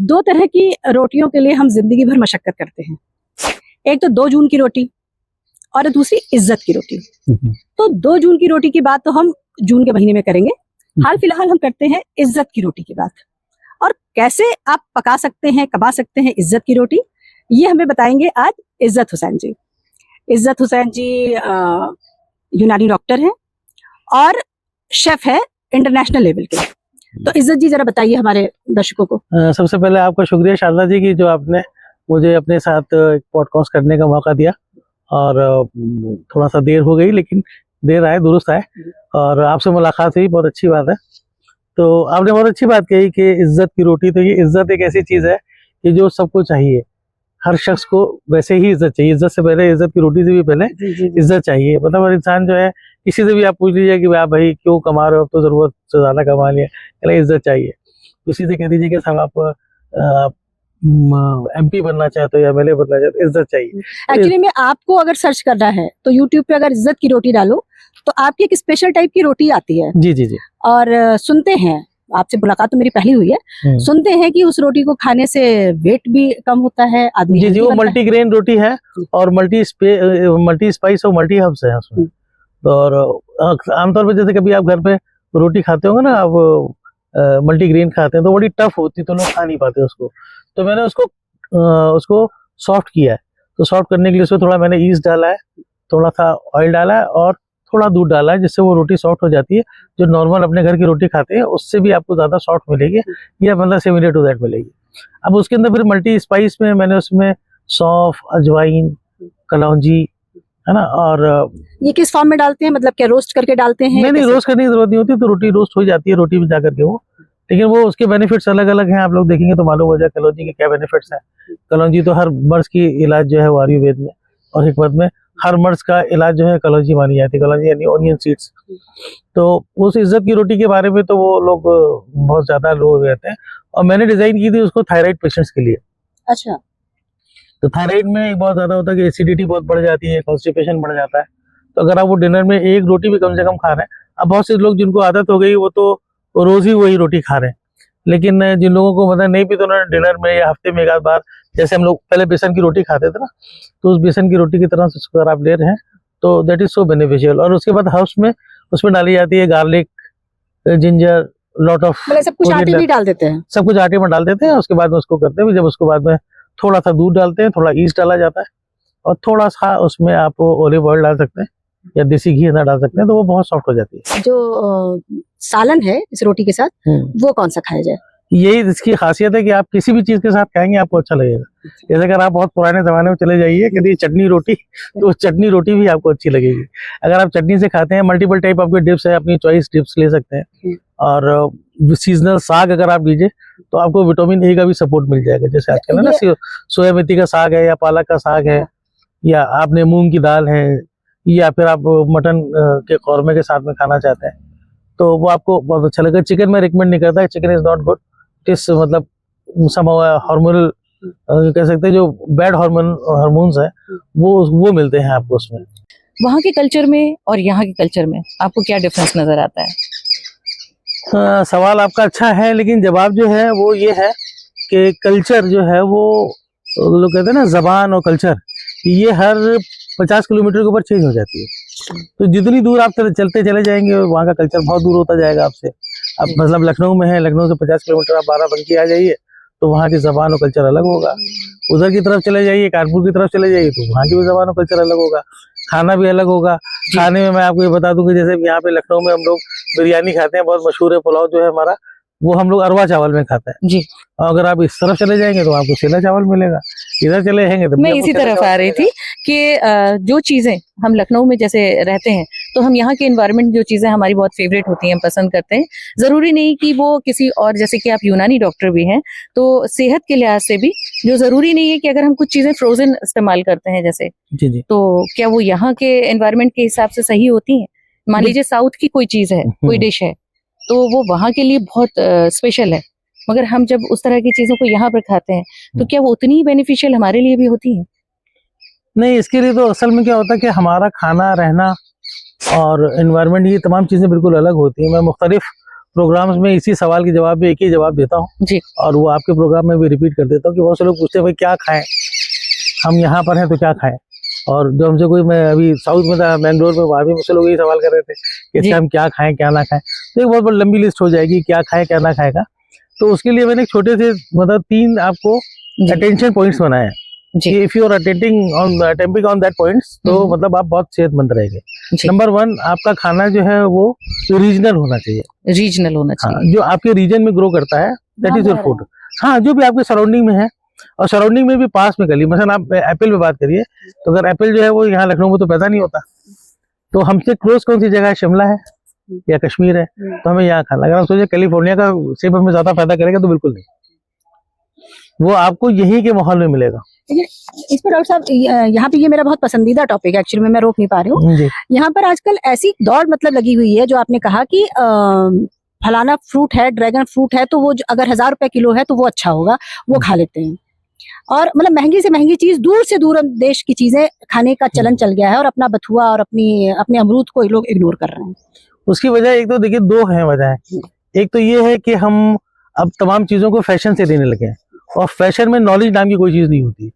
दो तरह की रोटियों के लिए हम जिंदगी भर मशक्कत करते हैं। एक तो 2 जून की रोटी और दूसरी इज्जत की रोटी। तो 2 जून की रोटी की बात तो हम जून के महीने में करेंगे। हाल फिलहाल हम करते हैं इज्जत की रोटी की बात, और कैसे आप पका सकते हैं, कमा सकते हैं इज्जत की रोटी, ये हमें बताएंगे आज इज्जत हुसैन जी। इज्जत हुसैन जी यूनानी डॉक्टर हैं और शेफ है इंटरनेशनल लेवल के। तो इज्जत जी जरा बताइए हमारे दर्शकों को। सबसे पहले आपका शुक्रिया शारदा जी की जो आपने मुझे अपने साथ एक पॉडकास्ट करने का मौका दिया, और थोड़ा सा देर हो गई लेकिन देर आए दुरुस्त आए, और आपसे मुलाकात हुई, बहुत अच्छी बात है। तो आपने बहुत अच्छी बात कही कि इज्जत की रोटी, तो ये इज्जत एक ऐसी चीज़ है कि जो सबको चाहिए, हर शख्स को वैसे ही इज्जत चाहिए। इज्जत से पहले, इज्जत की रोटी से भी पहले इज्जत चाहिए। मतलब हर इंसान जो है, किसी से भी आप पूछ लीजिए कि भाई क्यों कमा रहे हो, अब तो जरूरत से ज्यादा कमा लिया, पहले इज्जत चाहिए। किसी से कह दीजिए कि साहब आप MP बनना चाहते हो या MLA बनना चाहते हो, इज्जत चाहिए। एक्चुअली में आपको अगर सर्च करना है तो यूट्यूब पे अगर इज्जत की रोटी डालो तो आपकी एक स्पेशल टाइप की रोटी आती है। जी जी जी। और सुनते हैं, आपसे मुलाकात तो मेरी पहली हुई है, सुनते हैं कि उस रोटी को खाने से वेट भी कम होता है, आदमी जी जी। वो मल्टीग्रेन रोटी है और मल्टी स्पाइस और मल्टी हर्ब्स है उसमें। और आमतौर पर जैसे कभी आप घर पे रोटी खाते होंगे ना, आप मल्टीग्रेन खाते हैं तो बड़ी टफ होती, तो लोग खा नहीं पाते उसको। तो मैंने उसको सॉफ्ट किया है। तो सॉफ्ट करने के लिए उसमें थोड़ा मैंने ईस्ट डाला है, थोड़ा सा ऑयल डाला है और थोड़ा दूध डाला है, जिससे वो रोटी सॉफ्ट हो जाती है। जो नॉर्मल अपने घर की रोटी खाते हैं उससे भी आपको ज़्यादा सॉफ्ट मिलेगी, या मतलब सिमिलर टू दैट मिलेगी। अब उसके अंदर फिर मल्टी स्पाइस में मैंने उसमें सौंफ, अजवाइन, कलौंजी, है ना। और ये किस फॉर्म में डालते हैं, मतलब क्या रोस्ट करके डालते हैं? नहीं, रोस्ट करने की जरूरत नहीं होती, तो रोटी रोस्ट हो जाती है रोटी में जाकर के वो। लेकिन वो उसके बेनिफिट्स अलग अलग हैं, आप लोग देखेंगे तो मालूम हो जाए कलौंजी के क्या बेनिफिट्स हैं। कलौंजी तो हर मर्ज की इलाज जो है वो आयुर्वेद में और हिकमत में हर मर्ज का इलाज जो है कलौंजी मानी जाती है। कलौंजी यानी ऑनियन सीड्स। तो उस इज्जत की रोटी के बारे में तो वो लोग बहुत ज्यादा लोग रहते हैं, और मैंने डिजाइन की थी उसको थायराइड पेशेंट्स के लिए। अच्छा। तो थायराइड में बहुत ज्यादा होता है कि एसिडिटी बहुत बढ़ जाती है, कॉन्स्टिपेशन बढ़ जाता है। तो अगर आप वो डिनर में एक रोटी भी कम से कम खा रहे हैं, अब बहुत से लोग जिनको आदत हो गई वो तो रोज ही वही रोटी खा रहे हैं, लेकिन जिन लोगों को मतलब नहीं भी, तो उन्होंने डिनर में या हफ्ते में एक आध बार, जैसे हम लोग पहले बेसन की रोटी खाते थे ना, तो उस बेसन की रोटी की तरह से अगर आप ले रहे हैं तो दैट इज सो बेनिफिशियल। और उसके बाद हर्ब्स में उसमें डाली जाती है गार्लिक, जिंजर, लॉट ऑफ, मतलब सब कुछ आटे में डाल देते हैं? सब कुछ आटे में डाल देते हैं। उसके बाद में उसको करते हैं, जब उसको बाद में थोड़ा सा दूध डालते हैं, थोड़ा ईस्ट डाला जाता है, और थोड़ा सा उसमें आप ऑलिव ऑयल डाल सकते हैं या देसी घी अंदर डाल सकते हैं, तो वो बहुत सॉफ्ट हो जाती है। जो सालन है इस रोटी के साथ, वो कौन सा खाया जाए? यही इसकी खासियत है कि आप किसी भी चीज के साथ खाएंगे आपको अच्छा लगेगा। जैसे अगर आप बहुत पुराने जमाने में चले जाइए कभी चटनी रोटी, तो चटनी रोटी भी आपको अच्छी लगेगी। अगर आप चटनी से खाते हैं, मल्टीपल टाइप आपके डिप्स है, अपनी चॉइस डिप्स ले सकते हैं। और सीजनल साग अगर आप लीजिए तो आपको विटामिन ए का भी सपोर्ट मिल जाएगा। जैसे आजकल है ना, सोया मेथी का साग है, या पालक का साग है, या आपने मूंग की दाल है, या फिर आप मटन के कौरमे के साथ में खाना चाहते हैं, तो वो आपको बहुत अच्छा लगेगा। चिकन में रिकमेंड नहीं करता है, चिकन इज नॉट गुड। इस मतलब हार्मोनल कह सकते हैं, जो बैड हार्मोन्स है वो मिलते हैं आपको उसमें। वहाँ के कल्चर में और यहाँ के कल्चर में आपको क्या डिफरेंस नजर आता है? सवाल आपका अच्छा है, लेकिन जवाब जो है वो ये है कि कल्चर जो है वो, लोग कहते हैं ना जबान और कल्चर, ये हर 50 किलोमीटर के ऊपर चेंज हो जाती है। तो जितनी दूर आप चलते चले जाएंगे वहाँ का कल्चर बहुत दूर होता जाएगा आपसे। अब मतलब लखनऊ में है, लखनऊ से 50 किलोमीटर आप बाराबंकी आ जाइए तो वहाँ की जबान और कल्चर अलग होगा। उधर की तरफ चले जाइए, कानपुर की तरफ चले जाइए, तो वहाँ की भी जबान और कल्चर अलग होगा, खाना भी अलग होगा। खाने में मैं आपको ये बता दूं कि जैसे यहाँ पे लखनऊ में हम लोग बिरयानी खाते हैं, बहुत मशहूर है पुलाव जो है हमारा, वो हम लोग अरवा चावल में खाते हैं जी। और अगर आप इस तरफ चले जाएंगे तो आपको सेला चावल मिलेगा, इधर चले जाएंगे तो मैं इसी तरफ आ रही थी कि जो चीजें हम लखनऊ में जैसे रहते हैं, तो हम यहाँ के एनवायरनमेंट, जो चीजें हमारी बहुत फेवरेट होती हैं, पसंद करते हैं। जरूरी नहीं कि वो किसी और, जैसे कि आप यूनानी डॉक्टर भी हैं, तो सेहत के लिहाज से भी जो जरूरी नहीं है कि अगर हम कुछ चीजें फ्रोजन इस्तेमाल करते हैं जैसे जी, तो क्या वो यहाँ के एनवायरनमेंट के हिसाब से सही होती है? मान लीजिए साउथ की कोई चीज है, कोई डिश है, तो वो वहाँ के लिए बहुत स्पेशल है, मगर हम जब उस तरह की चीजों को यहाँ पर खाते हैं तो क्या वो उतनी ही बेनिफिशियल हमारे लिए भी होती है? नहीं, इसके लिए तो असल में क्या होता है कि हमारा खाना, रहना और एनवायरनमेंट, ये तमाम चीज़ें बिल्कुल अलग होती हैं। मैं मुख्तलिफ प्रोग्राम्स में इसी सवाल के जवाब में एक ही जवाब देता हूँ जी। और वो आपके प्रोग्राम में भी रिपीट कर देता हूँ कि बहुत से लोग पूछते हैं भाई क्या खाएं, हम यहाँ पर हैं तो क्या खाएं। और जो हमसे कोई, मैं अभी साउथ में था मैंगलोर में, वहाँ भी मुझसे लोग यही सवाल कर रहे थे कि अच्छा हम क्या खाएं क्या ना खाएं। तो एक बहुत बड़ी लंबी लिस्ट हो जाएगी क्या खाएं क्या ना खाएगा। तो उसके लिए मैंने एक छोटे से मतलब 3 आपको अटेंशन पॉइंट्स बनाए हैं जी। कि if you are attempting on that points तो मतलब आप बहुत सेहतमंद रहेंगे। जी। नंबर 1 आपका खाना जो है वो रीजनल होना चाहिए। रीजनल होना हाँ, चाहिए। जो आपके रीजन में ग्रो करता है दैट इज योर फूड। हाँ, जो भी आपके सराउंडिंग में है और सराउंडिंग में भी पास में कर ली। मसलन आप एप्पल पे बात करिए तो अगर एप्पल जो है वो यहाँ लखनऊ में तो पैदा नहीं होता, तो हमसे क्लोज कौन सी जगह है, शिमला है या कश्मीर है, तो हमें यहाँ खाना। अगर हम सोचे कैलिफोर्निया का सेब हमें ज्यादा फायदा करेगा तो बिल्कुल नहीं, वो आपको यहीं के माहौल में मिलेगा। इस पर डॉक्टर साहब यहाँ पे ये मेरा बहुत पसंदीदा टॉपिक है, एक्चुअली मैं रोक नहीं पा रही हूँ। जी। यहाँ पर आजकल ऐसी दौड़ मतलब लगी हुई है, जो आपने कहा कि फलाना फ्रूट है, ड्रैगन फ्रूट है, तो वो अगर 1000 रुपए किलो है तो वो अच्छा होगा, वो खा लेते हैं। और मतलब महंगी से महंगी चीज, दूर से दूर देश की चीजें खाने का चलन चल गया है, और अपना बथुआ और अपने अमरूद को लोग इग्नोर कर रहे हैं। उसकी वजह एक तो देखिए 2 हैं वजह। एक तो ये है कि हम अब तमाम चीजों को फैशन से लेने लगे हैं, और फैशन में नॉलेज नाम की कोई चीज नहीं होती।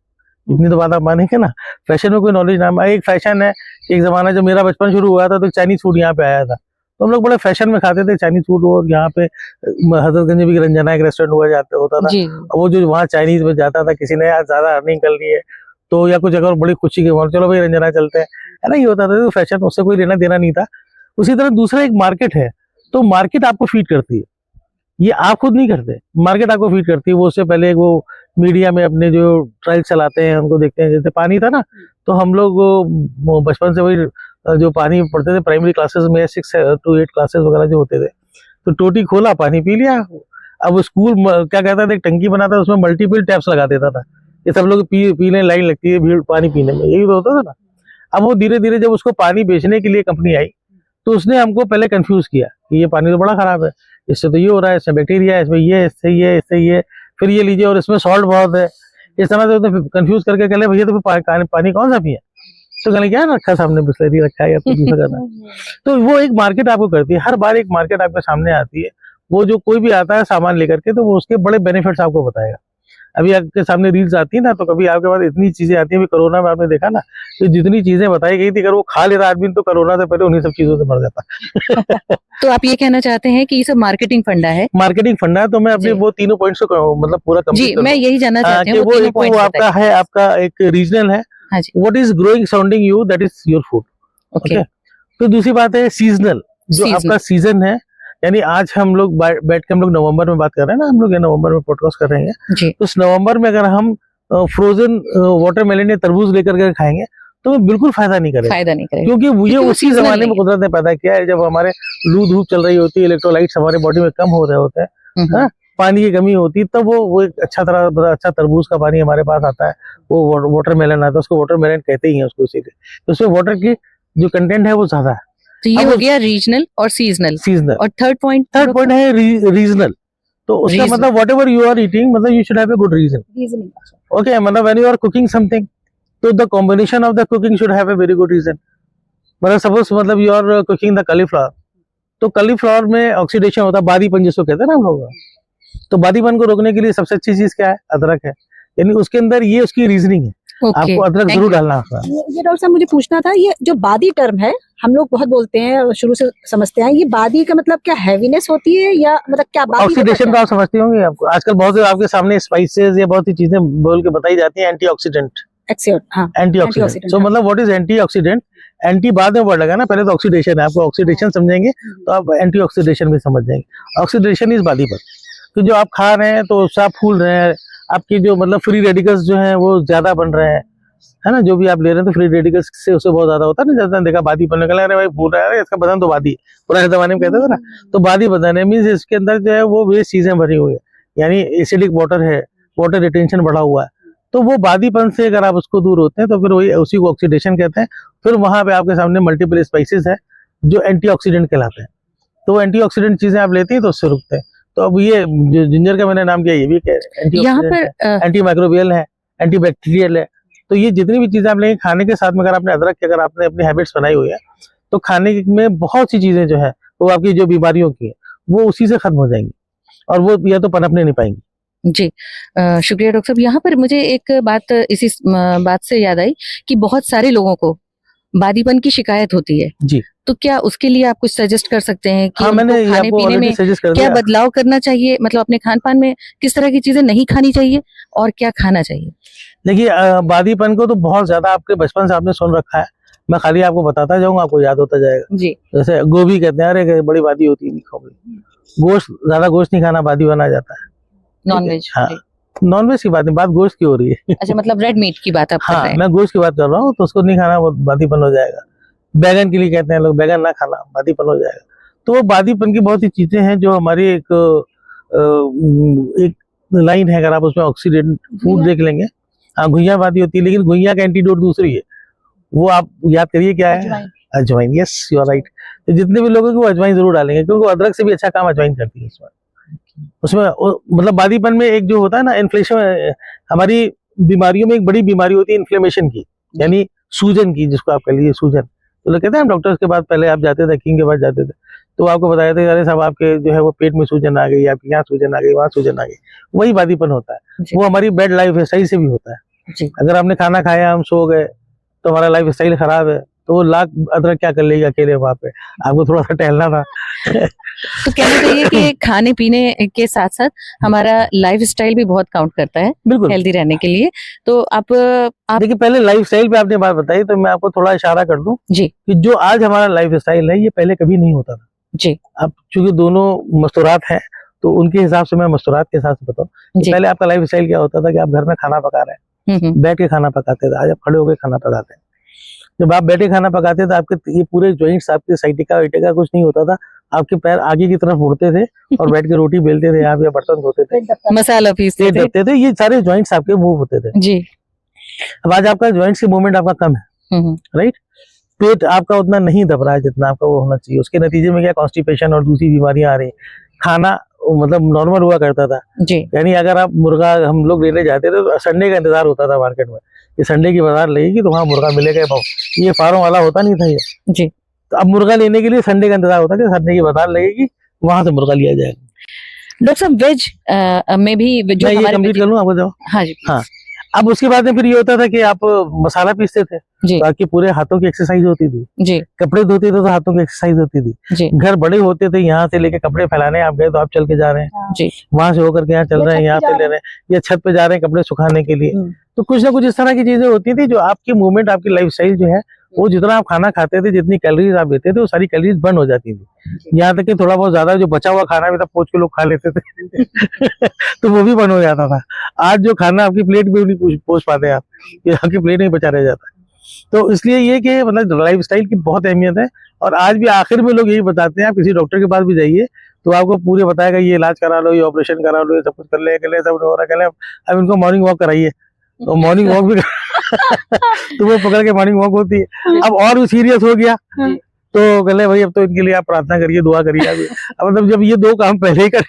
इतनी तो बात आप मानेंगे ना, फैशन में कोई नॉलेज नाम, एक फैशन है। एक जमाना जब मेरा बचपन शुरू हुआ था तो चाइनीज फूड यहाँ पे आया था, तो हम लोग बड़े फैशन में खाते थे चाइनीज फूड। और यहाँ पे हजरतगंज में भी रंजना एक रेस्टोरेंट हुआ होता था, वो जो वहाँ चाइनीज में जाता था, किसी ने आज ज्यादा अर्निंग कर ली है तो या कुछ अगर बड़ी खुशी के माहौल, चलो भाई रंजना चलते हैं, है ना, ये होता था। तो फैशन, उससे कोई लेना देना नहीं था। उसी तरह दूसरा एक मार्केट है, तो मार्केट आपको फीड करती है, ये आप खुद नहीं करते, मार्केट आपको फीड करती है। वो उससे पहले वो मीडिया में अपने जो ट्रायल चलाते हैं उनको देखते हैं। जैसे पानी था ना, तो हम लोग बचपन से वही जो पानी पढ़ते थे प्राइमरी क्लासेस में 6 to 8 क्लासेस वगैरह जो होते थे, तो टोटी खोला पानी पी लिया। अब स्कूल क्या कहता था, एक टंकी बनाता था, उसमें मल्टीपल टैप्स लगा देता था, ये सब लोग पीने लाइन लगती है भीड़ पानी पीने में, यही तो होता था ना। अब वो धीरे धीरे जब उसको पानी बेचने के लिए कंपनी आई तो उसने हमको पहले कंफ्यूज किया कि ये पानी तो बड़ा खराब है, इससे तो ये हो रहा है, इसमें बैक्टीरिया है, इसमें ये, इससे ये, इससे ये, फिर ये लीजिए और इसमें सॉल्ट बहुत है। इस तरह से उसने कंफ्यूज करके कहले भैया तो पानी कौन सा पिए, तो कहने क्या रखा सामने, बिस्लरी रखा है या कुछ दूसरा करना है। तो वो एक मार्केट आपको करती है, हर बार एक मार्केट आपके सामने आती है। वो जो कोई भी आता है सामान लेकर के, तो वो उसके बड़े बेनिफिट्स आपको बताएगा। अभी आपके सामने रील्स आती है ना, तो कभी आपके पास इतनी चीजें आती है। अभी कोरोना में आपने देखा ना, तो जितनी चीजें बताई गई थी, अगर वो खा ले रहा आदमी तो कोरोना से पहले उन्हीं सब चीजों से मर जाता। तो आप ये कहना चाहते हैं कि ये सब मार्केटिंग फंडा है? मार्केटिंग फंडा है। तो मैं अपने वो तीनों पॉइंट्स को मतलब पूरा जी, मैं यही जानना चाहती हूँ। वो आपका है, आपका एक रीजनल है, what is growing surrounding you, that is your food. Okay. फिर दूसरी बात है सीजनल, जो आपका सीजन है। यानी आज हम लोग बैठ के हम लोग नवंबर में बात कर रहे हैं ना, हम लोग ये नवंबर में पॉडकास्ट कर रहे हैं, तो उस नवंबर में अगर हम फ्रोजन वाटरमेलन या तरबूज लेकर के खाएंगे तो वो बिल्कुल फायदा नहीं करेगा, क्योंकि ये उसी जमाने में कुदरत ने पैदा किया है, जब हमारे लू धूप चल रही होती है, इलेक्ट्रोलाइट्स हमारे बॉडी में कम हो रहे होते हैं, पानी की कमी होती है, तब वो एक अच्छा तरबूज का पानी हमारे पास आता है, वो वाटरमेलन आता है, उसको वाटरमेलन कहते ही हैं उसको, इसीलिए तो उसमें वाटर की जो कंटेंट है वो ज्यादा है। तो ये हो गया रीजनल और सीजनल। और थर्ड पॉइंट है रीजनल। तो उसका मतलब व्हाटएवर यू आर ईटिंग, मतलब you should have a good reason. Okay, मतलब when you are cooking something, तो the combination of the cooking should have a very good reason. मतलब suppose मतलब you are cooking the cauliflower, तो cauliflower में oxidation होता है, बादीपन जिसको कहते हैं ना हम लोग, तो बादीपन को रोकने के लिए सबसे अच्छी चीज क्या है, अदरक है। यानी उसके अंदर ये उसकी रीजनिंग है, आपको अदरक जरूर डालना होगा। ये डॉक्टर साहब मुझे पूछना था, ये जो बादी टर्म है हम लोग बहुत बोलते हैं, शुरू से समझते हैं, ये बादी का मतलब क्या हैवीनेस होती है या मतलब क्या ऑक्सीडेशन का आप समझते होंगे। आपको आजकल बहुत से आपके सामने स्पाइसेस या बहुत सी चीजें बोल के बताई जाती है, एंटीऑक्सीडेंट। एंटीऑक्सीडेंट, सो मतलब व्हाट इज एंटीऑक्सीडेंट? एंटी बाद में वर्ड लगा ना, पहले तो ऑक्सीडेशन है, आपको ऑक्सीडेशन समझेंगे तो आप एंटीऑक्सीडेशन भी समझ जाएंगे। ऑक्सीडेशन इज बादीपन। तो जो आप खा रहे हैं तो उससे आप फूल रहे हैं, आपकी जो मतलब फ्री रेडिकल्स जो हैं वो ज्यादा बन रहे हैं, है ना, जो भी आप ले रहे हैं, तो फ्री रेडिकल्स से उससे बहुत ज्यादा होता है ना। जैसे देखा बादीपन निकल रहा है, भाई फूल रहा है, इसका बदन तो बादी, पुराने जमाने में कहते थे ना, तो बादी बदन है, मीन्स इसके अंदर जो है वो वेस्ट चीजें भरी हुई है, यानी एसिडिक वाटर है, वाटर रिटेंशन बढ़ा हुआ है। तो वो बादीपन से अगर आप उसको दूर होते हैं तो फिर वही उसी को ऑक्सीडेशन कहते हैं। फिर वहां पे आपके सामने मल्टीपल स्पाइसेस है जो एंटीऑक्सीडेंट कहलाते हैं, तो एंटीऑक्सीडेंट चीजें आप लेते हैं तो उससे रुकते हैं। तो अब ये जो जिंजर का मैंने नाम दिया, ये भी एंटी माइक्रोबियल है, एंटी बैक्टीरियल है। तो ये जितनी भी चीजें आप लेंगे खाने के साथ में, अगर आपने अदरक की, अगर आपने अपनी हैबिट्स बनाई हुई है, तो खाने में बहुत सी चीजें जो है वो आपकी जो बीमारियों की है वो उसी से खत्म हो जाएंगी और वो या तो पनपने नहीं पाएंगी। जी शुक्रिया डॉक्टर साहब। यहाँ पर मुझे एक बात इसी बात से याद आई कि बहुत सारे लोगों को बादीपन की शिकायत होती है जी। तो क्या उसके लिए आप कुछ सजेस्ट कर सकते हैं कि हाँ, मैंने उनको खाने आपको पीने ऑलरेडी में सजेस्ट कर क्या दिया। बदलाव करना चाहिए, मतलब अपने खान पान में किस तरह की चीजें नहीं खानी चाहिए और क्या खाना चाहिए? देखिए बादीपन को तो बहुत ज्यादा आपके बचपन से आपने सुन रखा है, मैं खाली आपको बताता जाऊंगा, आपको याद होता जाएगा। जी जैसे गोभी कहते हैं, अरे बड़ी बादी होती है, नहीं खाओगे। गोश्त, ज्यादा गोश्त नहीं खाना, बादी बना जाता है। Non veg. हाँ, नॉन वेज की बात नहीं, बात गोश्त की हो रही है। अच्छा, मतलब रेड मीट की बात आप कर हाँ, रहे हैं। मैं गोश्त की बात कर रहा हूँ, तो उसको नहीं खाना, वो बादीपन हो जाएगा। बैगन के लिए कहते हैं लोग, बैगन ना खाना, बादीपन हो जाएगा। तो वो बादीपन की बहुत सी चीजें हैं जो हमारी एक लाइन है, अगर आप उसमें ऑक्सीडेंट फूड देख लेंगे। हाँ, घुइयां बादी होती है, लेकिन घुइयां का एंटीडोट दूसरी है, वो आप याद करिए क्या है? अजवाइन। Yes, you are right. तो जितने भी लोग हैं वो अजवाइन जरूर डालेंगे, क्योंकि अदरक से भी अच्छा काम अजवाइन करती है उसमें मतलब बादीपन में एक जो होता है ना इन्फ्लेशन, हमारी बीमारियों में एक बड़ी बीमारी होती है इन्फ्लेमेशन की, यानी सूजन की, जिसको आप कह लीजिए सूजन। तो लोग कहते हैं हम डॉक्टर्स के पास पहले आप जाते थे, हकीम के पास जाते थे, तो आपको बताया था अरे साहब आपके जो है वो पेट में सूजन आ गई, आपके यहाँ सूजन आ गई, वहाँ सूजन आ गई। वही बादीपन होता है। वो हमारी बैड लाइफ स्टाइल से भी होता है। जी। अगर आपने खाना खाया, हम सो गए, तो हमारा लाइफ स्टाइल खराब है, तो वो लाख अदरक क्या कर लेगी अकेले वहां पे, आपको थोड़ा सा टहलना था। तो कहना चाहिए कि खाने पीने के साथ साथ हमारा लाइफ स्टाइल भी बहुत काउंट करता है बिल्कुल हेल्दी रहने के लिए। तो आप देखिए, पहले लाइफ स्टाइल पे आपने बात बताई, तो मैं आपको थोड़ा इशारा कर दूं जी कि जो आज हमारा लाइफ स्टाइल है, ये पहले कभी नहीं होता था। जी अब चूंकि दोनों मस्तूरात हैं, तो उनके हिसाब से मैं मस्तूरात के हिसाब से बताऊं। जी। पहले आपका लाइफ स्टाइल क्या होता था कि आप घर में खाना पका रहे हैं, बैठ के खाना पकाते थे। आज आप खड़े होकर खाना पकाते हैं। जब आप बैठे खाना पकाते थे, आपके ये पूरे जॉइंट्स, आपके साइटिका वाइटिका कुछ नहीं होता था, आपके पैर आगे की तरफ मुड़ते थे और बैठ के रोटी बेलते थे, यहाँ पे बर्तन धोते थे, मसाला पीसते पेट दबते थे, ये सारे जॉइंट्स आपके मूव होते थे। जी। अब आज आपका जॉइंट्स की मूवमेंट आपका कम है, राइट? पेट आपका उतना नहीं दब रहा है जितना आपका वो होना चाहिए। उसके नतीजे में क्या, कॉन्स्टिपेशन और दूसरी बीमारियां आ रही। खाना मतलब नॉर्मल हुआ करता था जी। यानी अगर आप मुर्गा, हम लोग लेने जाते थे तो संडे का इंतजार होता था मार्केट में, ये संडे की बाजार लगेगी तो वहाँ मुर्गा मिलेगा। ये फार्म वाला होता नहीं था ये जी। तो अब मुर्गा लेने के लिए संडे का इंतजार होता है कि संडे की बाजार लगेगी, वहां से मुर्गा लिया जाएगा। डॉक्टर साहब वेज में भी जो मैं ये हमारे कंप्लीट कर लूं, आपको जाओ। हाँ जी। हाँ, अब उसके बाद में फिर ये होता था कि आप मसाला पीसते थे, जी। ताकि पूरे हाथों की एक्सरसाइज होती थी। जी। कपड़े धोते थे तो हाथों की एक्सरसाइज होती थी। जी। घर बड़े होते थे, यहाँ से लेके कपड़े फैलाने आप गए तो आप चल के जा रहे हैं, जी। वहां से होकर के यहाँ चल रहे हैं, यहाँ से ले रहे हैं, या छत पे जा रहे हैं कपड़े सुखाने के लिए। तो कुछ ना कुछ इस तरह की चीजें होती थी जो आपकी मूवमेंट, आपकी लाइफ स्टाइल जो है, वो जितना आप खाना खाते थे, जितनी कैलोरीज आप लेते थे, वो सारी कैलोरीज बर्न हो जाती थी। यहाँ तक कि थोड़ा बहुत ज्यादा जो बचा हुआ खाना भी था, पोंछ के लोग खा लेते थे तो वो भी बर्न हो जाता था। आज जो खाना आपकी प्लेट में नहीं पहुंच पाते आप, ये आपकी प्लेट में बचा रह जाता है। तो इसलिए ये कि मतलब लाइफ स्टाइल की बहुत अहमियत है। और आज भी आखिर में लोग यही बताते हैं, आप किसी डॉक्टर के पास भी जाइए तो आपको पूरे बताएगा ये इलाज करा लो, ये ऑपरेशन करा लो, ये सब कुछ कर ले सब हो रहा है। अब इनको मॉर्निंग वॉक कराइए, तो मॉर्निंग वॉक भी तो वो पकड़ के मॉर्निंग वॉक होती है। अब और भी सीरियस हो गया तो कहले भाई अब तो इनके लिए आप प्रार्थना करिए, दुआ करिए। अब मतलब जब ये दो काम पहले ही कर,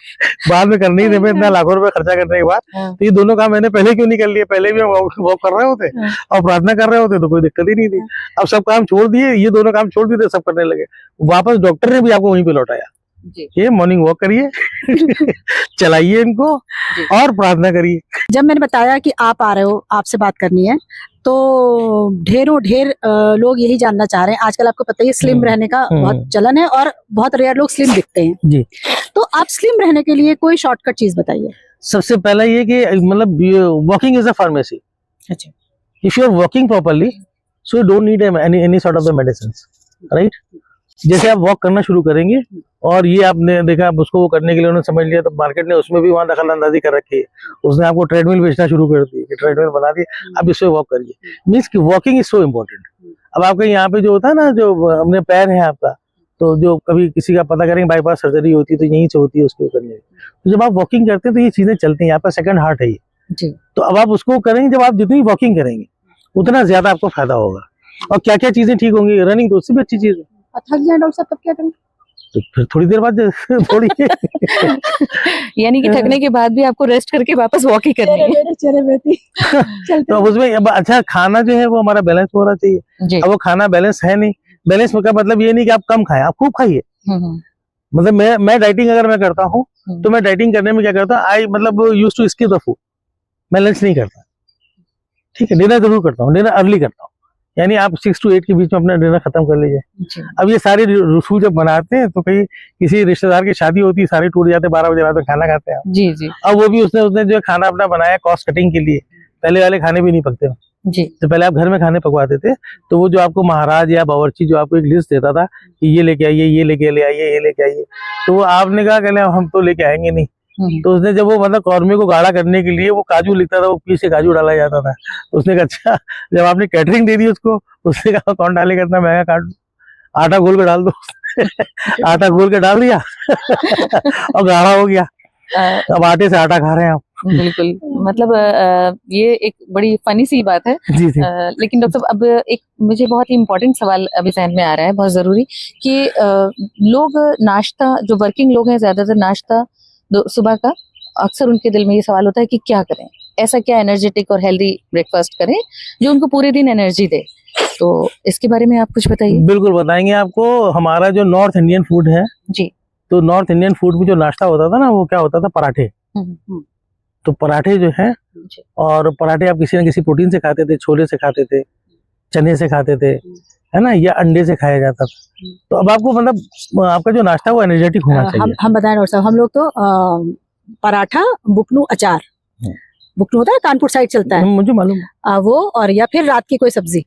बाद में करने ही थे, इतना लाखों रुपए खर्चा करने के बाद, तो ये दोनों काम मैंने पहले क्यों नहीं कर लिए? पहले भी हम वॉक कर रहे होते और प्रार्थना कर रहे होते तो कोई दिक्कत ही नहीं थी। अब सब काम छोड़ दिए, ये दोनों काम छोड़ दिए, सब करने लगे। वापस डॉक्टर ने भी आपको वहीं पे लौटाया, ये मॉर्निंग वॉक करिए चलाइए इनको और प्रार्थना करिए। जब मैंने बताया कि आप आ रहे हो, आपसे बात करनी है, तो ढेर लोग यही जानना चाह रहे हैं। आजकल आपको पता ही है स्लिम रहने का बहुत चलन है और बहुत रेयर लोग स्लिम दिखते हैं जी। तो आप स्लिम रहने के लिए कोई शॉर्टकट चीज बताइए। सबसे पहला ये कि मतलब वॉकिंग इज अ फार्मेसी। अच्छा। If you are walking properly so you don't need any sort of the medicines, right? जैसे आप वॉक करना शुरू करेंगे और ये आपने देखा, आप उसको करने के लिए उन्होंने समझ लिया, तो मार्केट ने उसमें भी वहां दखल अंदाजी कर रखी है। उसने आपको ट्रेडमिल बेचना शुरू कर दी कि ट्रेडमिल बना दी, आप इससे वॉक करिए। मीन्स कि वॉकिंग इज सो इम्पोर्टेंट। अब आपके यहाँ पे जो होता है ना, जो अपने पैर है आपका, तो जो कभी किसी का पता करेंगे बाईपास सर्जरी होती है तो यहीं से होती है उसको करने में, तो जब आप वॉकिंग करते हैं तो ये चीजें चलती हैं, आपका सेकंड हार्ट है ये। तो अब आप उसको करेंगे, जब आप जितनी वॉकिंग करेंगे उतना ज्यादा आपको फायदा होगा। और क्या क्या चीजें ठीक होंगी, रनिंग तो उससे भी अच्छी चीज है। थक जाए डॉक्टर साहब तब क्या करें? तो फिर थोड़ी देर बाद थोड़ी यानी कि थकने के बाद भी आपको रेस्ट करके वापस वॉक ही करनी है। तो उसमें अब अच्छा खाना जो है वो हमारा बैलेंस होना चाहिए। अब वो खाना बैलेंस है नहीं। बैलेंस का मतलब ये नहीं कि आप कम खाएं, आप खूब खाइए, मतलब मैं डाइटिंग अगर मैं करता हूँ तो मैं डाइटिंग करने में क्या करता हूँ, आई मतलब use to skip the food, मैं लंच नहीं करता, ठीक है, डिनर जरूर करता हूँ, डिनर अर्ली करता हूँ, यानी आप 6 to 8 के बीच में अपना डिनर खत्म कर लीजिए। अब ये सारे रसूल जब बनाते हैं तो कहीं किसी रिश्तेदार की शादी होती है, सारे टूट जाते, 12 बजे रात में खाना खाते हैं। जी जी अब वो भी उसने जो खाना अपना बनाया कॉस्ट कटिंग के लिए, पहले वाले खाने भी नहीं पकते, जी तो पहले आप घर में खाने पकवाते थे, तो वो जो आपको महाराज या बावर्ची जो आपको एक लिस्ट देता था कि ये लेके आइए, ये लेके आइए, ये लेके आइए, तो वो आपने कहा कहले हम तो लेके आएंगे नहीं। तो उसने जब वो मतलब कौरमे को गाढ़ा करने के लिए वो काजू लिखता था, वो पीस से काजू डाला जाता था, तो उसने कहा अच्छा, जब आपने कैटरिंग दे दी उसको, उसने कहा कौन डालेगा इतना महंगा काट, आटा घोल के डाल दो आटा घोल के डाल दिया और गाढ़ा हो गया, अब आटे से आटा खा रहे हैं आप। बिल्कुल, मतलब ये एक बड़ी फनी सी बात है। जी जी लेकिन डॉक्टर साहब, अब एक मुझे बहुत ही इम्पोर्टेंट सवाल अभी जहन में आ रहा है, बहुत जरूरी, कि लोग नाश्ता, जो वर्किंग लोग हैं, ज्यादातर नाश्ता सुबह का, अक्सर उनके दिल में ये सवाल होता है कि क्या करें, ऐसा क्या एनर्जेटिक और हेल्दी ब्रेकफास्ट करें जो उनको पूरे दिन एनर्जी दे, तो इसके बारे में आप कुछ बताइए। बिल्कुल बताएंगे आपको। हमारा जो नॉर्थ इंडियन फूड है जी, तो नॉर्थ इंडियन फूड में जो नाश्ता होता था ना, वो क्या होता था, पराठे। तो पराठे जो है, और पराठे आप किसी न किसी प्रोटीन से खाते थे, छोले से खाते थे, चने से खाते थे, है ना, या अंडे से खाया जाता था। तो अब आपको मतलब आपका जो नाश्ता वो एनर्जेटिक होना चाहिए। हम बताएं डॉक्टर साहब, हम लोग तो पराठा, बुकनू, अचार, बुकनू होता है कानपुर साइड चलता है, मुझे मालूम है। वो, और या फिर रात की कोई सब्जी।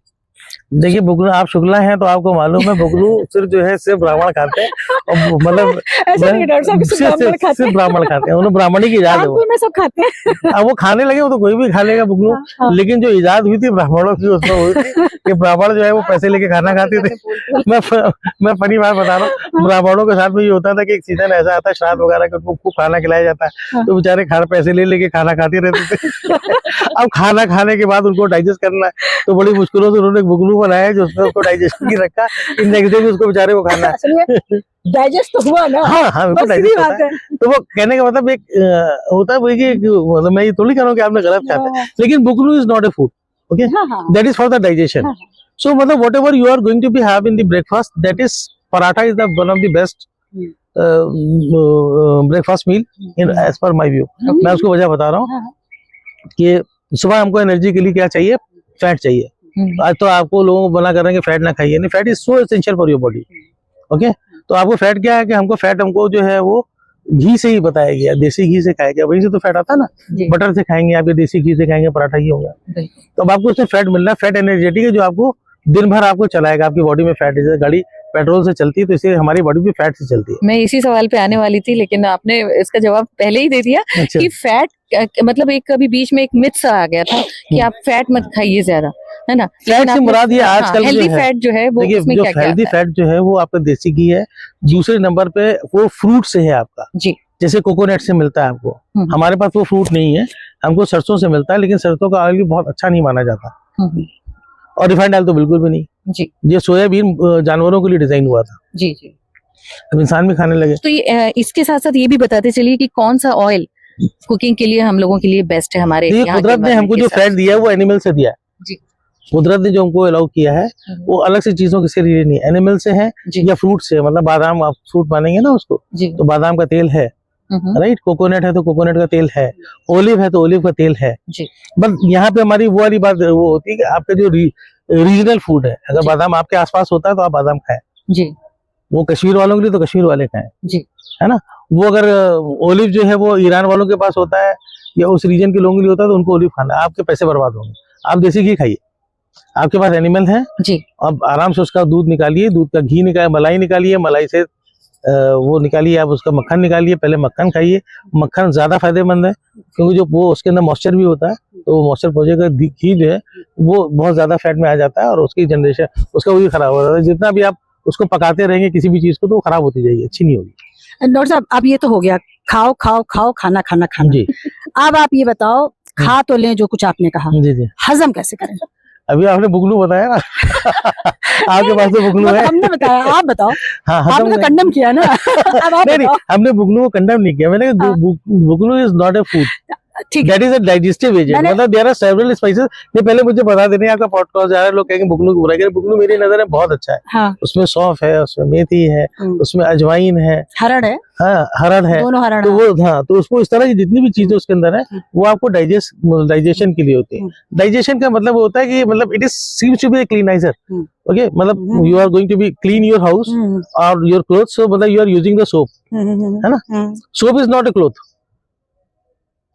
देखिए बुगलू, आप शुक्ला हैं तो आपको मालूम है, बुगलू सिर्फ जो है सिर्फ ब्राह्मण खाते हैं, और मतलब ऐसा नहीं डॉक्टर साहब, सिर्फ ब्राह्मण खाते हैं, उन्हें ब्राह्मणी की इजाद है वो। में सब खाते हैं। अब वो खाने लगे, वो तो कोई भी खा लेगा बुगलू, लेकिन जो इजाद हुई थी ब्राह्मणों की, उसमें हुई थी कि ब्राह्मण जो है वो पैसे लेके खाना खाते थे। मैं फनी बात बता रहा हूँ, ब्राह्मणों के साथ में ये होता था कि एक सीजन ऐसा आता है श्राद्ध वगैरह का, उनको खूब खाना खिलाया जाता है, तो बेचारे पैसे ले लेके खाना खाते रहते थे। अब खाना खाने के बाद उनको डाइजेस्ट करना है, तो बड़ी मुश्किलों से उन्होंने बुगलू बनाया जो उसने उसको डाइजेशन की रखा, नेक्स्ट डे भी उसको बेचारे को खाना है। डाइजेस्ट तो हुआ ना। हाँ हाँ, बस डाइजेस्ट बात होता है। तो वो कहने का मतलब एक होता है कि मतलब मैं ये थोड़ी कह रहा हूँ कि आपने गलत खाया, लेकिन बुगलू is not a food, okay, that is for the digestion. So मतलब whatever you are going to be have in the breakfast, that is paratha is the one of the best breakfast meal in as per my view. मैं उसको वजह बता रहा हूँ कि सुबह हमको एनर्जी के लिए क्या चाहिए, फैट चाहिए। आज तो आपको लोगों को मना कर रहे हैं कि फैट ना खाइए, नहीं, fat is so essential for your body, okay. तो आपको फैट क्या है कि हमको जो है वो घी से ही बताया गया, देसी घी से खाया गया, वहीं से तो फैट आता है ना, बटर से खाएंगे आप, देसी घी से खाएंगे, पराठा ही होगा। तो अब आपको उससे फैट मिलना है, फैट एनर्जेटिक है जो आपको दिन भर आपको चलाएगा, आपकी बॉडी में फैट, जैसे गाड़ी पेट्रोल से चलती है तो इसलिए हमारी बॉडी भी फैट से चलती है। मैं इसी सवाल पे आने वाली थी, लेकिन आपने इसका जवाब पहले ही दे दिया। अच्छा। कि फैट मतलब एक कभी बीच में एक मिथ सा आ गया था कि आप फैट मत खाइए ज्यादा, है ना। फैट से मुराद ये आजकल हेल्दी फैट जो है वो, देखिए, उसमें जो क्या-क्या हेल्दी आता है? फैट जो है वो आपका देसी घी है, दूसरे नंबर पे वो फ्रूट से है आपका, जी, जैसे कोकोनट से मिलता है आपको। हमारे पास वो फ्रूट नहीं है, हमको सरसों से मिलता है, लेकिन सरसों का ऑयल भी बहुत अच्छा नहीं माना जाता, और रिफाइंड ऑयल तो बिल्कुल भी नहीं। जी, ये सोयाबीन जानवरों के लिए डिजाइन हुआ था, जी जी। अब इंसान भी खाने लगे। तो ये इसके साथ साथ ये भी बताते चलिए कि कौन सा ऑयल कुकिंग के लिए हम लोगों के लिए बेस्ट है हमारे ये यहाँ के कुदरत ने हमको environment जो के हिसाब फैट दिया है वो एनिमल से दिया है। जी। कुदरत ने जो हमको अलाउ किया है वो अलग से चीजों के लिए नहीं, एनिमल से है जी। या फ्रूट से, मतलब बादाम आप फ्रूट मानेंगे ना उसको, जी। तो बादाम का तेल है, राइट, कोकोनट है तो कोकोनट का तेल है, ओलिव है तो ओलिव का तेल है। जी। बट यहाँ पे हमारी वो वाली बात वो होती है कि आपका जो रीजनल फूड है, अगर बादाम आपके आसपास होता है तो आप बादाम खाएं, जी। वो कश्मीर वालों के लिए तो कश्मीर वाले खाएं, जी, है ना। वो अगर ओलिव जो है वो ईरान वालों के पास होता है या उस रीजन के लोगों के लिए होता है तो उनको ओलिव खाना है, आपके पैसे बर्बाद होंगे। आप देसी घी खाइए, आपके पास एनिमल है जी। अब आराम से उसका दूध निकालिए, दूध का घी निकालिए, मलाई निकालिए, मलाई से वो निकालिए, आप उसका मक्खन निकालिए, पहले मक्खन खाइए। मक्खन ज्यादा फायदेमंद है क्योंकि जो वो उसके अंदर मॉइस्चर भी होता है, तो वो मॉइस्चर पहुंचेगा, घी जो है वो बहुत ज्यादा फैट में आ जाता है और उसकी जनरेशन उसका वही खराब हो जाता है। जितना भी आप उसको पकाते रहेंगे किसी भी चीज को तो वो खराब होती जाएगी, अच्छी नहीं होगी। डॉक्टर साहब, अब ये तो हो गया खाओ खाओ खाओ, खाना खाना खाना जी। अब आप ये बताओ, खा तो लें जो कुछ आपने कहा, जी जी। हजम कैसे करें? अभी आपने बुगलू बताया ना आपके पास तो बुगलू है, हमने बताया, आप बताओ। हाँ, आपने तो कंडम किया ना। अब आप नहीं, बताओ। हमने बुगलू को कंडम नहीं किया, मैंने कहा बुगलू इज नॉट ए फूड, ठीक है, that is a digestive agent, मैंने- मतलब देयर आर सेवरल स्पाइसेस। ये पहले मुझे बता देने, आपका पॉडकास्ट जा रहा है, लोग कहेंगे बुगनू की बुराई करें, बुगनू मेरी नजर में बहुत अच्छा है। हाँ, उसमें सौंफ है, उसमें मेथी है, उसमें अजवाइन है, हरड़ है, हाँ हरड़ है, दोनों हरड़ तो है। वो हाँ, तो उसको इस तरह की जितनी भी चीजें उसके अंदर है वो आपको डाइजेशन के लिए होती है। डाइजेशन का मतलब होता है कि मतलब it is seems to be a cleanser, okay, मतलब you are going to be clean your house और योर क्लोथ्स, सो मतलब you are using the soap, है ना। Soap is not a cloth,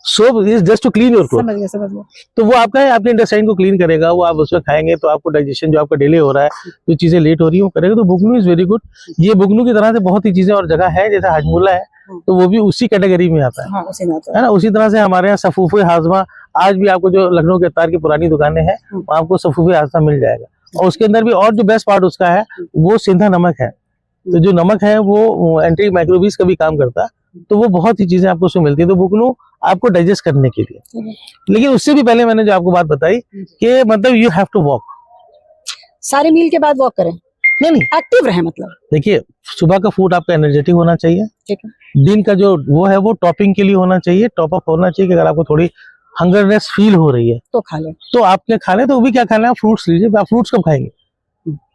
soap is just to clean your cloth. समझ गया, समझ गया। तो वो आपका है, आपके इंटेस्टाइन को क्लीन करेगा, वो आप उसमें खाएंगे तो आपको डाइजेशन जो आपका डिले हो रहा है, जो चीजें लेट हो रही है वो करेगा। तो बुगनू इज वेरी गुड। ये बुगनू की तरह से बहुत ही चीजें और जगह है, जैसे हाजमूला है तो वो भी उसी कैटेगरी में आता है, हाँ, उसी में आता है ना। उसी तरह से हमारे यहाँ सफूफे हाजमा, आज भी आपको जो लखनऊ के अतार की पुरानी दुकानें हैं वहाँ आपको सफूफे हाजमा मिल जाएगा। और उसके अंदर भी और जो बेस्ट पार्ट उसका है वो सिंधा नमक है। तो जो नमक है वो एंटी माइक्रोबीज का भी काम करता है, तो वो बहुत ही चीजें आपको उसमें मिलती है। तो बुगनू आपको डाइजेस्ट करने के लिए, लेकिन उससे भी पहले मैंने जो आपको बात बताई कि मतलब यू हैव टू वॉक। सारे मील के बाद वॉक करें, नहीं, एक्टिव रहे मतलब। देखिए सुबह का फूड आपका एनर्जेटिक होना चाहिए, ठीक है, दिन का जो वो है वो टॉपिंग के लिए होना चाहिए, टॉप अप होना चाहिए कि अगर आपको थोड़ी हंगरनेस फील हो रही है तो खा ले। तो आपने खाने, तो वो भी क्या खाना है, आप फ्रूट्स लीजिए। आप फ्रूट्स कब खाएंगे?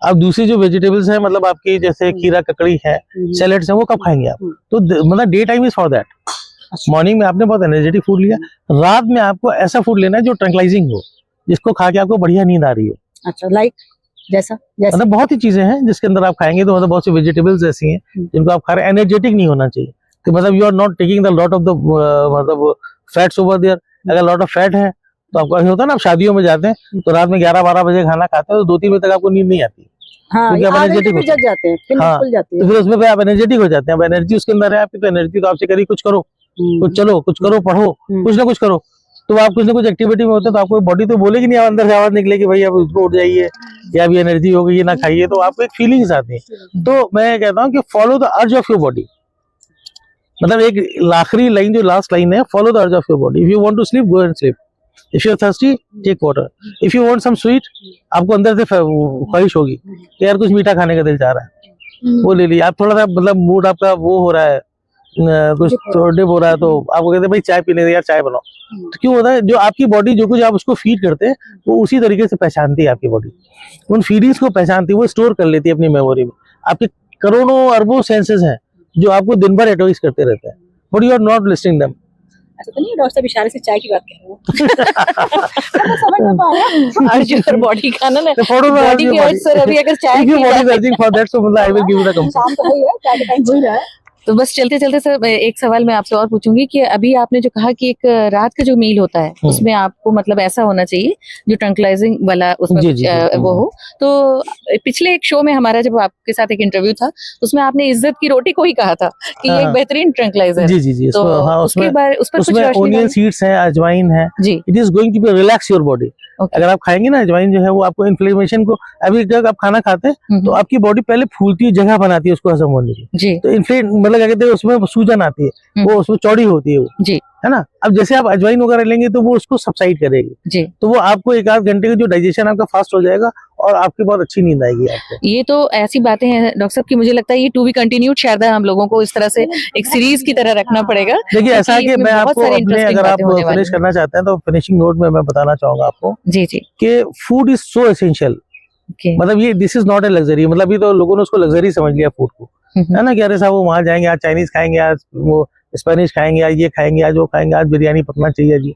आप दूसरी जो वेजिटेबल्स है, मतलब आपकी जैसे खीरा ककड़ी है, सैलेड्स है, वो कब खाएंगे आप? तो मतलब day time is for that. Morning में आपने बहुत एनर्जेटिक फूड लिया, रात में आपको ऐसा फूड लेना है जो ट्रंकलाइजिंग हो, जिसको खा के आपको बढ़िया नींद आ रही हो। अच्छा, लाइक जैसा मतलब बहुत ही चीजें हैं जिसके अंदर आप खाएंगे तो मतलब बहुत सी वेजिटेबल्स ऐसी हैं जिनको आप खा रहे हैं। एनर्जेटिक नहीं होना चाहिए कि मतलब you are not taking the lot of the मतलब फैट्स ओवर देयर। अगर लॉट ऑफ फैट है तो आपको ऐसा होता है ना, आप शादियों में जाते हैं तो रात में 11-12 बजे खाना खाते हैं तो 2-3 बजे तक आपको नींद नहीं आती, हाँ, क्योंकि आप आधे एनर्जेटिक घंटे जग जाते हैं, फिर हाँ, खुल जाती है। तो फिर उसमें आप एनर्जेटिक हो जाते हैं। अब एनर्जी उसके अंदर है आपकी, तो एनर्जी तो आपसे करी कुछ करो, कुछ चलो, कुछ करो, पढ़ो, कुछ ना कुछ करो। तो आप कुछ ना कुछ एक्टिविटी में होते हैं तो आपको बॉडी तो बोलेगी नहीं, अंदर से आवाज निकलेगी भाई अब उसको उठ जाइए या अभी एनर्जी हो गई, ये ना खाइए, तो आपको एक फीलिंग्स आती है। तो मैं कहता हूँ कि follow the urge of your body, मतलब एक आखिरी लाइन जो लास्ट लाइन है, follow the urge of your body. If you want to sleep, go and sleep. If you are thirsty, take water. If you want some sweet, आपको अंदर से ख्वाहिश होगी कि यार कुछ मीठा खाने का दिल चाह रहा है, वो ले लिया। आप थोड़ा सा मतलब मूड आपका वो हो रहा है, कुछ डिप हो रहा है, तो आपको कहते हैं भाई चाय पीने दे यार, चाय बनाओ। तो क्यों होता है, जो आपकी बॉडी जो कुछ आप उसको फीड करते हैं वो उसी तरीके से पहचानती है। आपकी बॉडी उन फीडिंग्स को पहचानती है, वो स्टोर कर लेती है अपनी मेमोरी में। आपके करोड़ों अरबों सेंसेस हैं जो आपको दिन भर एडवाइस करते रहते हैं, but you are not listening them. ऐसा तो नहीं डॉक्टर साहब इशारे से चाय की बात कर रहे हैं? समझ में पाया। अर्ज और बॉडी का ना, तो follow the urge body of की your अर्ज सर, अभी अगर चाय If your P body is जाए urging for that, so मतलब I will give you the comfort. शाम तो है ही है, चाय का टाइम हो ही रहा है। तो बस चलते चलते सर एक सवाल मैं आपसे और पूछूंगी कि अभी आपने जो कहा कि एक रात का जो मील होता है उसमें आपको मतलब ऐसा होना चाहिए जो ट्रंकलाइजिंग वाला उसमें जी, जी, जी। वो हो। तो पिछले एक शो में हमारा जब आपके साथ एक इंटरव्यू था उसमें आपने इज्जत की रोटी को ही कहा था कि ये हाँ, एक हाँ। बेहतरीन ट्रंकलाइजर है। जी जी जी, तो हाँ, उसके उसमें बारे उस पर कुछ उसमें रोशनी ओनियन डालिए। सीड्स हैं, अजवाइन है। जी, it is going to be relax your body. Okay, अगर आप खाएंगे ना अजवाइन जो है वो आपको इन्फ्लेमेशन को, अभी जब आप खाना खाते हैं तो आपकी बॉडी पहले फूलती है, जगह बनाती है उसको हजम होने की। जी तो इन्फ्लेट मतलब क्या कहते हैं, उसमें सूजन आती है, वो उसमें चौड़ी होती है वो, जी है ना। अब जैसे आप अजवाइन वगैरह लेंगे तो वो उसको सबसाइड करेगी, जी। तो वो आपको 1-8 घंटे का जो डाइजेशन आपका फास्ट हो जाएगा और आपकी बहुत अच्छी नींद आएगी आपको। ये तो ऐसी बातें हैं डॉक्टर साहब की मुझे लगता है ये टू बी कंटिन्यूड शायद हम लोगों को इस तरह से एक सीरीज की तरह रखना पड़ेगा। देखिए ऐसा है कि इसमें मैं बहुत आपको सारी अपने, interesting अगर आप बातें होने वाली फिनिश हैं। करना चाहते हैं तो फिनिशिंग नोट में मैं बताना चाहूंगा आपको जी जी, कि food is so essential. Okay, मतलब ये this is not a luxury, मतलब अभी तो लोगों ने उसको लग्जरी समझ लिया फूड को, है ना, कि अरे साहब वो वहां जाएंगे आज चाइनीज खाएंगे, आज वो स्पेनिश खाएंगे, आज ये खाएंगे, आज वो खाएंगे, आज बिरयानी पकना चाहिए जी।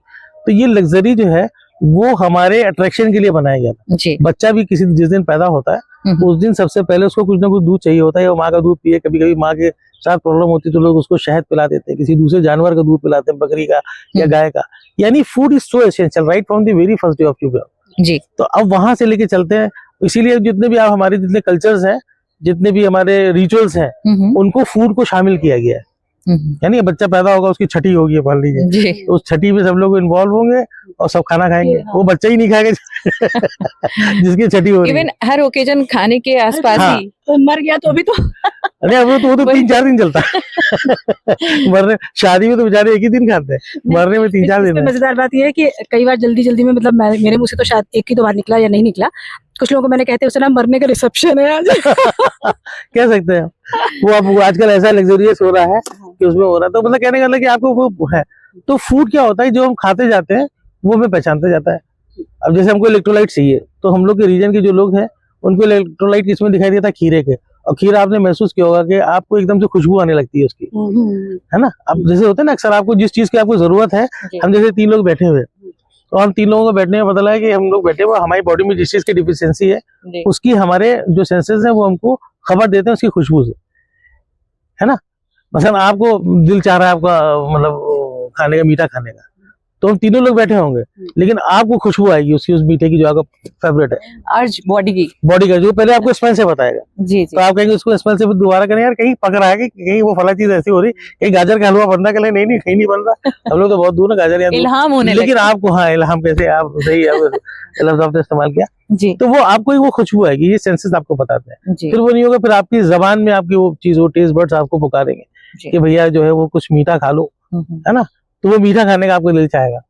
तो ये लग्जरी जो है वो हमारे अट्रैक्शन के लिए बनाया गया था। जी, बच्चा भी किसी जिस दिन पैदा होता है उस दिन सबसे पहले उसको कुछ ना कुछ दूध चाहिए होता है, वो माँ का दूध पिए। कभी कभी माँ के साथ प्रॉब्लम होती है तो लोग उसको शहद पिला देते हैं, किसी दूसरे जानवर का दूध पिलाते हैं, बकरी का या गाय का। यानी food is so essential right from the very first day of your birth. जी, तो अब वहां से लेके चलते हैं, इसीलिए जितने भी आप हमारे जितने कल्चर्स हैं, जितने भी हमारे रिचुअल्स हैं, उनको फूड को शामिल किया गया है। यानी बच्चा पैदा होगा उसकी छठी होगी मान लीजिए, जी, तो उस छठी में सब लोग इन्वॉल्व होंगे और सब खाना खाएंगे। वो बच्चा ही नहीं खाएगा जिसकी छठी हो रही है। इवन हर ओकेजन खाने के आसपास हाँ। ही तो मर गया तो अभी तो अरे अब वो तो 3-4 दिन चलता है। मरने शादी में तो बेचारे एक ही दिन खाते हैं, मरने में 3-4 दिन इसमें है। मजेदार बात यह है कि कई बार जल्दी जल्दी में मतलब मेरे मुंह से तो शायद एक ही दो बार निकला या नहीं निकला। कुछ लोगों को मैंने कहते उसे ना मरने का रिसेप्शन है आज। कह सकते हैं वो अब आजकल ऐसा लग्जरियस हो रहा है कि उसमें हो रहा है। तो मतलब कहने का मतलब कि आपको वो है तो फूड क्या होता है, जो हम खाते जाते हैं वो हमें पहचानते जाता है। अब जैसे हमको इलेक्ट्रोलाइट चाहिए, तो हम लोग के रीजन के जो लोग हैं उनको इलेक्ट्रोलाइट किसमें दिखाई देता है, खीरे के। और खीरा आपने महसूस किया होगा कि आपको एकदम से खुशबू आने लगती है उसकी, है ना। अब जैसे होता है ना, अक्सर आपको जिस चीज की आपको जरूरत है, हम जैसे 3 लोग बैठे हुए हैं, तो हम 3 लोगों को बैठने में पता लगा कि हम लोग बैठे हुए, हमारी बॉडी में जिस चीज की डिफिशियंसी है उसकी हमारे जो सेंसेस है वो हमको खबर देते हैं उसकी खुशबू से, है ना। मसलन आपको दिल चाह रहा है आपका मतलब खाने का, मीठा खाने का, तो हम तीनों लोग बैठे होंगे, लेकिन आपको खुशबू आएगी उसकी, उस मीठे की जो आपका फेवरेट है, अर्ज बॉडी का, जो पहले आपको स्मेल से बताएगा। जी तो आप कहेंगे उसको स्मेल से दोबारा करें, यार कहीं पक रहा है, कि कहीं वो फला चीज ऐसी हो रही, कहीं गाजर का हलवा बनना, कहीं नहीं कहीं नहीं बन रहा, हम लोग तो बहुत दूर ना गाजर यहाँ, इल्हाम होने लेकिन आपको, हाँ इल्हाम कैसे, आप सही लफ्ज़ आपने इस्तेमाल किया जी तो वो आपको वो खुशबू आएगी, ये सेंसेस आपको बताते हैं। जी फिर वो नहीं होगा, फिर आपकी जबान में आपकी वो चीज, वो टेस्ट बर्ड्स आपको पुकारेंगे कि भैया जो है वो कुछ मीठा खा लो, है ना। तो वो मीठा खाने का आपको दिल चाहेगा।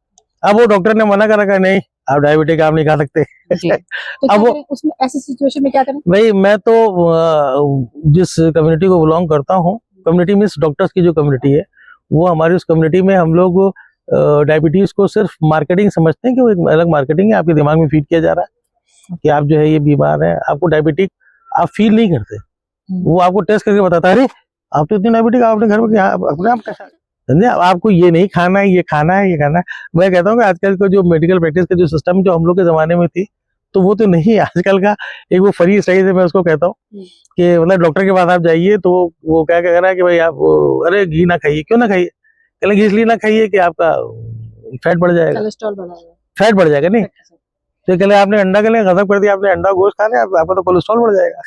अब वो डॉक्टर ने मना कर रखा है, नहीं आप डायबिटिक आप नहीं खा सकते। तो अब वो उसमें ऐसी सिचुएशन में क्या करें? भाई मैं तो जिस कम्युनिटी को बिलोंग करता हूँ, कम्युनिटी मीन्स डॉक्टर्स की जो कम्युनिटी है, वो हमारी उस कम्युनिटी में हम लोग डायबिटीज को सिर्फ मार्केटिंग समझते हैं कि वो एक अलग मार्केटिंग है, आपके दिमाग में फीड किया जा रहा है कि आप जो है ये बीमार है। आपको डायबिटिक आप फील नहीं करते, वो आपको टेस्ट करके बताता है, अरे आप तो इतने डायबिटिक, आप अपने घर में अपने आप कैसा, समझे। आपको ये नहीं खाना है, ये खाना है, ये खाना है। मैं कहता हूँ कि आजकल का जो मेडिकल प्रैक्टिस का जो सिस्टम जो हम लोग के जमाने में थी, तो वो तो नहीं, आजकल का एक वो फ्री स्टाइल है, मैं उसको कहता हूँ कि मतलब डॉक्टर के पास आप जाइए तो वो क्या कह रहा है कि भाई आप अरे घी ना खाइए, क्यों ना खाइए, कहले घी इसलिए ना खाइए कि आपका फैट बढ़ जाएगा, कोलेस्ट्रॉल बढ़ाएगा, फैट बढ़ जाएगा। नहीं तो कहले आपने अंडा के लिए गजब कर दिया, आपने अंडा गोश्त खा लिया, आपका तो कोलेस्ट्रॉल बढ़ जाएगा,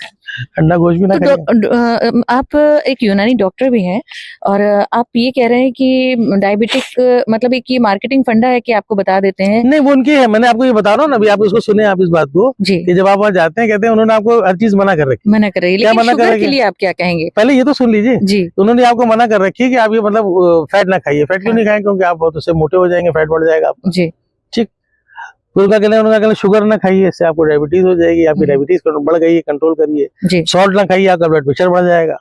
अंडा गोश्त भी ना खाइए। आप एक यूनानी डॉक्टर भी हैं और आप ये कह रहे हैं कि डायबिटिक मतलब एक ये मार्केटिंग फंडा है कि आपको बता देते हैं। नहीं वो उनकी है, मैंने आपको ये बता रहा हूँ ना, अभी आप इसको सुने, आप इस बात को जी कि जब आप वहाँ जाते हैं, कहते हैं उन्होंने आपको हर चीज मना कर रखी, मना कर रही है, क्या लेकिन मना कर शुगर रही के है? लिए आप क्या कहेंगे? पहले ये तो सुन लीजिए, जी तो उन्होंने आपको मना कर रखी है कि आप ये मतलब फैट ना खाइए। फैट क्यों नहीं खाएं, क्योंकि आप बहुत उससे मोटे हो जाएंगे, फैट बढ़ जाएगा आपका। जी फिर उनका कहना शुगर ना खाइए, इससे आपको डायबिटीज हो जाएगी, आपकी डायबिटीज बढ़ गई है, कंट्रोल करिए। जी सॉल्ट ना खाइए, आपका ब्लड प्रेशर बढ़ जाएगा,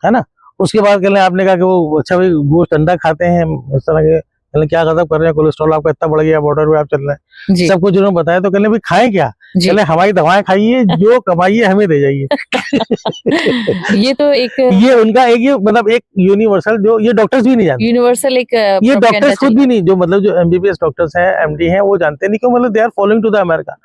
है ना। उसके बाद कहले आपने कहा कि वो अच्छा भाई गोश्त अंडा खाते हैं, इस तरह के कहले क्या गजब कर रहे हैं, कोलेस्ट्रॉल आपका इतना बढ़ गया, बॉर्डर पे आप चल रहे हैं, जी सब कुछ उन्होंने बताया। तो कहले भाई खाएं क्या, जी कहले हमारी दवाएं खाइए, जो कमाइए हमें दे जाइए। ये तो एक ये उनका एक ये मतलब एक यूनिवर्सल, जो ये डॉक्टर्स भी नहीं जानते, यूनिवर्सल एक ये propaganda डॉक्टर्स खुद चल भी नहीं, जो मतलब जो एमबीबीएस डॉक्टर्स हैं, एमडी हैं, वो जानते नहीं, क्यों, मतलब they are following to the America.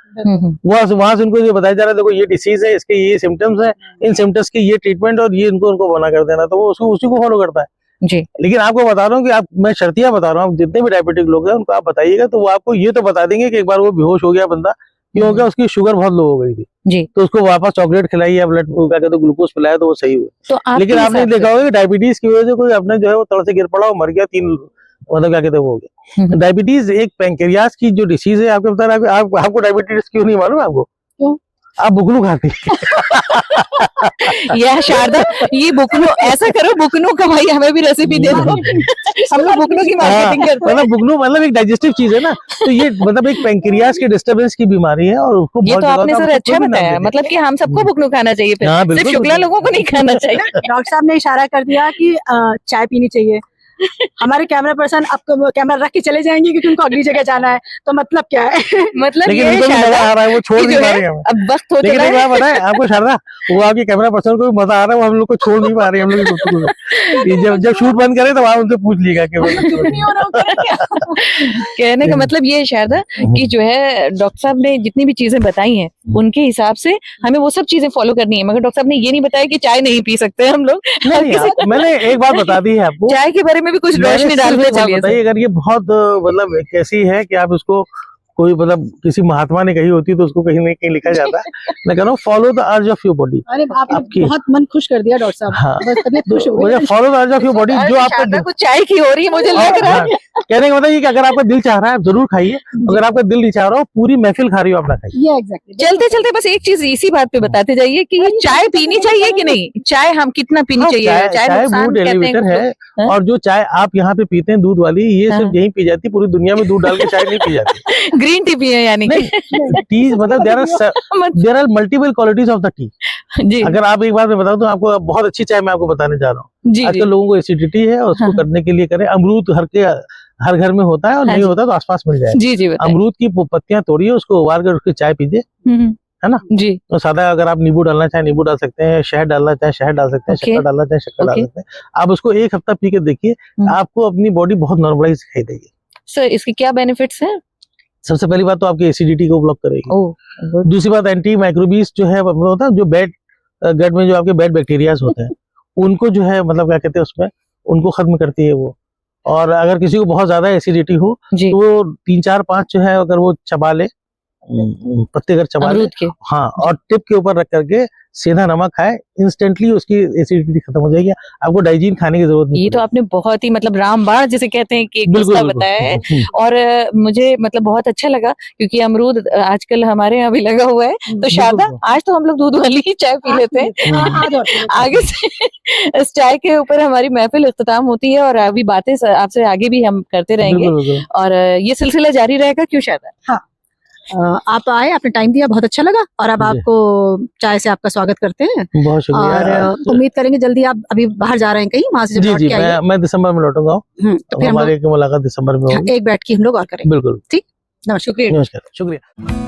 वहां से उनको ये बताया जा रहा है, देखो ये डिसीज है, इसके ये सिम्टम्स है, इन सिम्टम्स के ये ट्रीटमेंट, और ये उनको मना कर देना, तो वो उसको उसी को फॉलो करता है। जी लेकिन आपको बता रहा हूँ कि आप, मैं शर्तिया बता रहा हूँ, जितने भी डायबिटिक लोग हैं उनको आप बताइएगा, तो वो आपको ये तो बता देंगे कि एक बार वो बेहोश हो गया बंदा, क्यों हो गया, उसकी शुगर बहुत लो हो गई थी, जी तो उसको वापस चॉकलेट खिलाई या ब्लड क्या कहते हैं ग्लूकोज पिलाया, तो वो सही हुआ। तो आपके लेकिन आपने हिसाब से- देखा होगा कि डायबिटीज की वजह से कोई अपने जो है वो तड़ से गिर पड़ा और मर गया, 3 मतलब क्या कहते हैं वो हो गया। डायबिटीज एक पैंक्रियाज की जो डिसीज है, आपको बता रहा है, आपको डायबिटीज क्यों नहीं मालूम आपको? क्यों? आप बुकनू खाते हैं। यह शारदा, ये बुकनू ऐसा करो, बुकनू का भाई हमें भी रेसिपी दे दो, हम लोग बुकनू की मार्केटिंग करते हैं। मतलब बुकनू मतलब एक डाइजेस्टिव चीज है ना, तो ये मतलब एक पैंक्रियाज की डिस्टर्बेंस की बीमारी है, और उसको ये बहुत तो जगह आपने का सर उसको अच्छा कोई भी नाम बताया, देते हैं। मतलब कि हम सबको बुकनू खाना चाहिए, फिर हाँ, सिर्फ बिल्कुल, शुक्ला बिल्कुल। लोगों को नहीं खाना चाहिए। डॉक्टर साहब ने इशारा कर दिया कि चाय पीनी चाहिए। हमारे कैमरा पर्सन आपको कैमरा रख के चले जाएंगे क्योंकि उनको अगली जगह जाना है, तो मतलब क्या है? मतलब लेकिन ये उनको भी मजा शारदा आ रहा है, वो छोड़ कि नहीं जो पा है, रहे हैं हमें। अब वक्त हो लेकिन चला एक है। बात बताएं आपको शारदा, वो आपके कैमरा पर्सन को भी मजा आ रहा है, वो हम लोग को छोड़ नहीं पा रहे हैं, हम लोग की गुफ्तगू में। ये जब शूट बंद करें तो वहां उनसे पूछ लिएगा कि कहने का मतलब ये है शारदा कि जो है डॉक्टर साहब ने जितनी भी चीजें बताई हैं उनके हिसाब से हमें वो सब चीजें फॉलो करनी है, मगर डॉक्टर साहब ने ये नहीं बताया कि चाय नहीं पी सकते हम लोग। नहीं, मैंने एक बात बता दी है आपको, चाय के बारे में भी कुछ मैंने रोशनी सिर्फ डालते एक बात चलिए बताइए, अगर ये बहुत मतलब कैसी है कि आप उसको कोई मतलब किसी महात्मा ने कही होती तो उसको कहीं ना कहीं लिखा जाता है। मैं कह रहा हूँ follow the urge of your body. अरे आपने आपकी- बहुत मन खुश कर दिया डॉक्टर साहब, हाँ। बस तबीयत खुश हो गई। Follow the urge of your body, जो शारदा आपका को चाय की हो रही है मुझे लग रहा है। हाँ, कहने का मतलब ये कि अगर आपका दिल चाह रहा है आप जरूर खाइए, अगर आपका दिल नहीं चाह रहा हो पूरी महफिल खा रही हो आप ना खाइए। ये एग्जैक्टली। चलते चलते बस एक चीज इसी बात पे बताते जाइए कि ये चाय पीनी चाहिए कि नहीं, चाय हम कितना पीनी हाँ, चाहिए, चाय नुकसान मूड कहते हैं एलिवेटर है, हाँ? और जो चाय आप यहाँ पे पीते हैं दूध वाली, ये हाँ। सिर्फ यहीं पी जाती है, पूरी दुनिया में दूध डाल के चाय नहीं पी जाती। ग्रीन टी पिए यानी कि टी मतलब there are multiple qualities of the tea. जी अगर आप एक बार मैं बताऊं तो आपको बहुत अच्छी चाय मैं आपको बताने जा रहा हूँ। जी आजकल लोगों को एसिडिटी है और उसको हाँ। करने के लिए करें, अमरूद हर घर में होता है, और हाँ नहीं जी। होता तो आसपास मिल जाएगा। जी जी बताइए। अमरूद की पत्तियां तोड़िए, उसको उबाल कर उसकी चाय पीजिए, हम्म, है ना। जी तो सादा अगर आप नींबू डालना चाहें नींबू डाल सकते हैं, शहद डालना चाहें शहद डाल सकते हैं, Okay. शक्कर डालना चाहें शक्कर डाल Okay. सकते हैं। आप उसको 1 हफ्ता पी के देखिए, आपको अपनी बॉडी बहुत नॉर्मलाइज दिखाई देगी। सर इसके क्या बेनिफिट्स हैं? सबसे पहली बात तो आपकी एसिडिटी को ब्लॉक करेगी। Oh good. दूसरी बात, एंटी माइक्रोबीज जो है वो होता है, जो बैड गट में जो आपके बैड बैक्टीरियाज होते हैं उनको जो है मतलब क्या कहते हैं उसमें, उनको खत्म करती है वो। और अगर किसी को बहुत ज्यादा एसिडिटी हो जी तो वो 3 4 5 जो है अगर वो चबा ले, पत्ते अगर चबा ले, अमरूद के। हाँ, और टिप के ऊपर रख करके सीधा नमक खाए, इंस्टेंटली उसकी एसिडिटी खत्म हो जाएगी। आपको डाइजीन खाने की जरूरत नहीं ये तो आपने बहुत ही मतलब रामबाण जिसे कहते हैं कि एक बिल्कुल नुस्खा बिल्कुल। बताया है। और मुझे मतलब बहुत अच्छा लगा क्योंकि अमरूद आजकल हमारे यहाँ भी लगा हुआ है। तो शारदा बिल्कुल। आज तो हम लोग दूध वाली ही चाय पी लेते हैं। आज और पी लेते हैं। आगे से इस चाय के ऊपर हमारी महफिल इख्तिताम होती है और अभी बातें आपसे आगे भी हम करते रहेंगे बिल्कुल बिल्कुल। और ये सिलसिला जारी रहेगा। क्यों शारदा? आप आए, आपने टाइम दिया, बहुत अच्छा लगा। और अब जी। आपको चाय से आपका स्वागत करते हैं। बहुत और शुक्रिया। उम्मीद करेंगे जल्दी आप अभी बाहर जा रहे हैं कहीं, वहां से जब जी लौट जी, के आइए। मैं दिसंबर में लौटूंगा। तो फिर हम हमारी एक मुलाकात दिसंबर में लोग होगी। एक बैठ के हम लोग और करेंगे। बिल्कुल। नमस्कार। शुक्रिया। नमस्कार, शुक्रिया।